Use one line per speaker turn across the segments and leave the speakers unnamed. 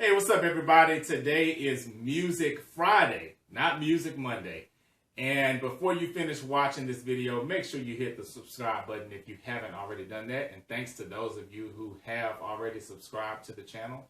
Hey, what's up, everybody? Today is Music Friday, not Music Monday. And before you finish watching this video, make sure you hit the subscribe button if you haven't already done that. And thanks to those of you who have already subscribed to the channel.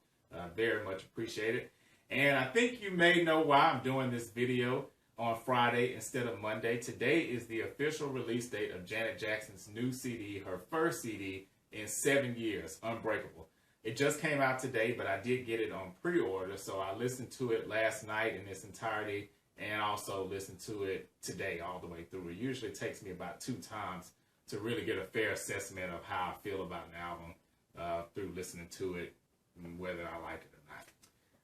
Very much appreciated. And I think you may know why I'm doing this video on Friday instead of Monday. Today is the official release date of Janet Jackson's new CD, her first CD in 7 years, Unbreakable. It just came out today, but I did get it on pre-order, so I listened to it last night in its entirety and also listened to it today all the way through. It usually takes me about 2 times to really get a fair assessment of how I feel about an album through listening to it, and whether I like it or not.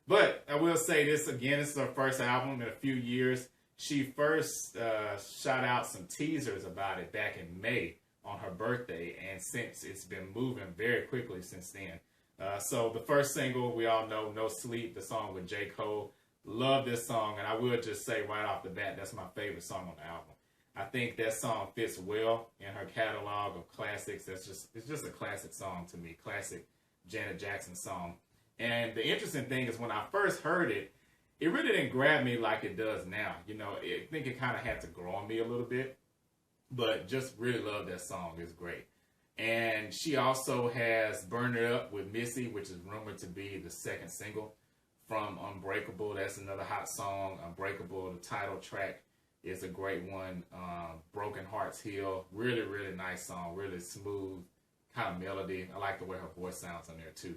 But I will say this again, this is her first album in a few years. She first shot out some teasers about it back in May on her birthday, and since it's been moving very quickly since then. So the first single, we all know, No Sleep, the song with J. Cole. Love this song, and I will just say right off the bat, that's my favorite song on the album. I think that song fits well in her catalog of classics. It's just a classic song to me, classic Janet Jackson song. And the interesting thing is when I first heard it, it really didn't grab me like it does now. You know, I think it kind of had to grow on me a little bit, but just really love that song. It's great. And she also has Burn It Up with Missy, which is rumored to be the second single from Unbreakable. That's another hot song. Unbreakable, the title track, is a great one. Broken Hearts Heal, really, really nice song, really smooth kind of melody. I like the way her voice sounds on there too.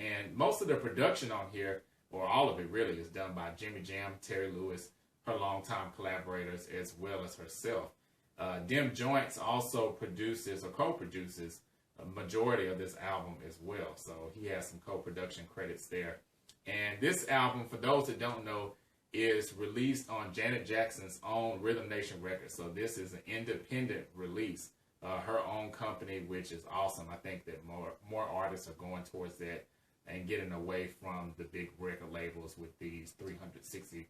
And most of the production on here, or all of it really, is done by Jimmy Jam, Terry Lewis, her longtime collaborators, as well as herself. Dim Joints also produces or co-produces a majority of this album as well. So he has some co-production credits there. And this album, for those that don't know, is released on Janet Jackson's own Rhythm Nation Records. So this is an independent release, her own company, which is awesome. I think that more artists are going towards that and getting away from the big record labels with these 360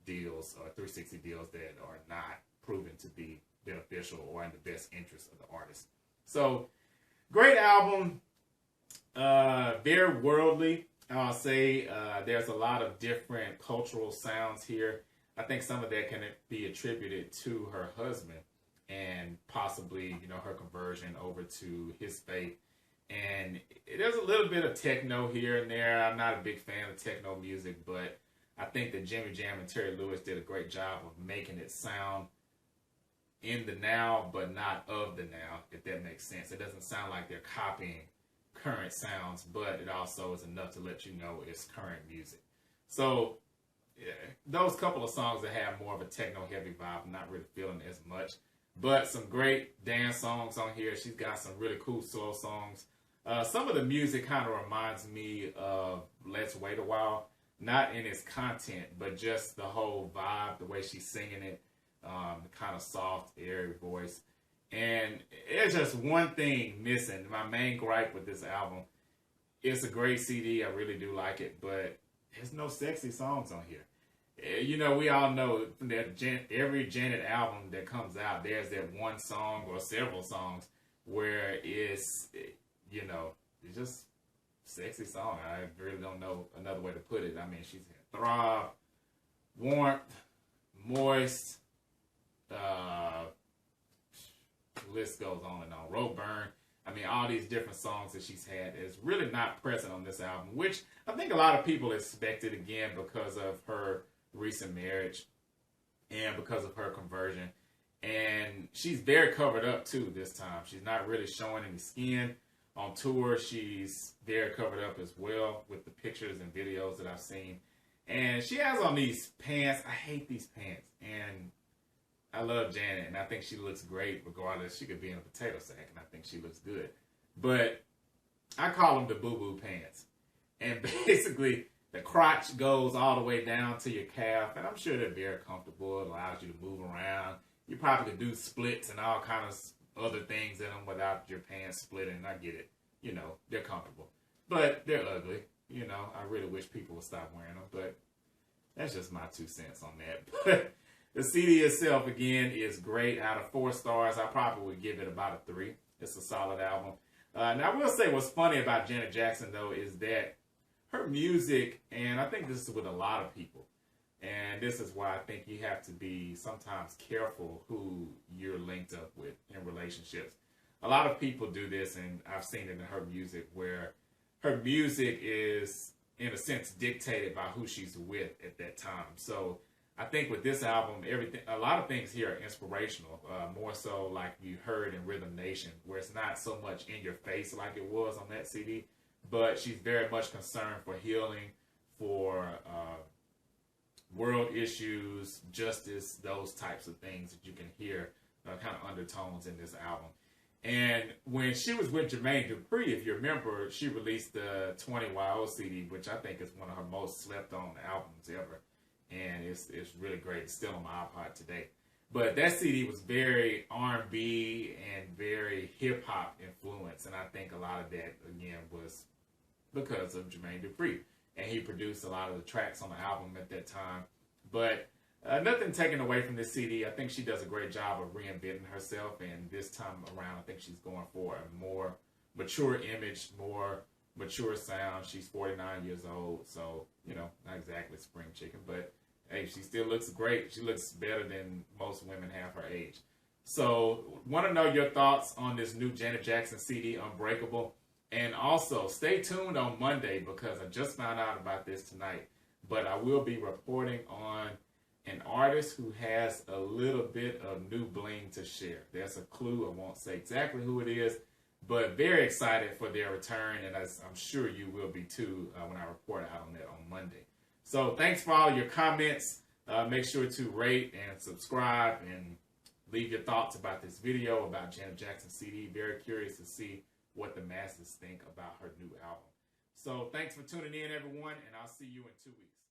deals or 360 deals that are not proven to be beneficial or in the best interest of the artist. So, great album, very worldly. I'll say there's a lot of different cultural sounds here. I think some of that can be attributed to her husband and possibly, you know, her conversion over to his faith. And there's a little bit of techno here and there. I'm not a big fan of techno music, but I think that Jimmy Jam and Terry Lewis did a great job of making it sound in the now, but not of the now, if that makes sense. It doesn't sound like they're copying current sounds, but it also is enough to let you know it's current music. So, yeah, those couple of songs that have more of a techno-heavy vibe, I'm not really feeling as much. But some great dance songs on here. She's got some really cool slow songs. Some of the music kind of reminds me of Let's Wait a While. Not in its content, but just the whole vibe, the way she's singing it. The kind of soft, airy voice. And there's just one thing missing. My main gripe with this album, it's a great CD. I really do like it, but there's no sexy songs on here. You know, we all know that every Janet album that comes out, there's that one song or several songs where it's, you know, it's just sexy song. I really don't know another way to put it. I mean, she's had Throb, Warmth, Moist, list goes on and on. Road Burn. I mean, all these different songs that she's had is really not present on this album, which I think a lot of people expected, again, because of her recent marriage and because of her conversion. And she's very covered up too this time. She's not really showing any skin on tour. She's very covered up as well with the pictures and videos that I've seen. And she has on these pants. I hate these pants. And I love Janet, and I think she looks great regardless. She could be in a potato sack, and I think she looks good. But I call them the boo-boo pants. And basically, the crotch goes all the way down to your calf, and I'm sure they're very comfortable. It allows you to move around. You probably could do splits and all kinds of other things in them without your pants splitting. I get it. You know, they're comfortable. But they're ugly. You know, I really wish people would stop wearing them, but that's just my 2 cents on that. But the CD itself, again, is great. Out of 4 stars, I probably would give it about a 3. It's a solid album. Now, I will say what's funny about Janet Jackson, though, is that her music, and I think this is with a lot of people, and this is why I think you have to be sometimes careful who you're linked up with in relationships. A lot of people do this, and I've seen it in her music, where her music is, in a sense, dictated by who she's with at that time. So I think with this album, a lot of things here are inspirational, more so like you heard in Rhythm Nation, where it's not so much in your face like it was on that CD, but she's very much concerned for healing, for world issues, justice, those types of things that you can hear kind of undertones in this album. And when she was with Jermaine Dupri, if you remember, she released the 20YO CD, which I think is one of her most slept on albums ever. And it's really great. It's still on my iPod today. But that CD was very R&B and very hip-hop influence. And I think a lot of that, again, was because of Jermaine Dupri. And he produced a lot of the tracks on the album at that time. But nothing taken away from this CD. I think she does a great job of reinventing herself. And this time around, I think she's going for a more mature image, more mature sound. She's 49 years old. So, you know, not exactly spring chicken. But, hey, she still looks great. She looks better than most women half her age. So, want to know your thoughts on this new Janet Jackson CD, Unbreakable. And also, stay tuned on Monday because I just found out about this tonight. But I will be reporting on an artist who has a little bit of new bling to share. There's a clue. I won't say exactly who it is, but very excited for their return, and I'm sure you will be too when I report out on that on Monday. So thanks for all your comments. Make sure to rate and subscribe and leave your thoughts about this video, about Janet Jackson's CD. Very curious to see what the masses think about her new album. So thanks for tuning in, everyone, and I'll see you in 2 weeks.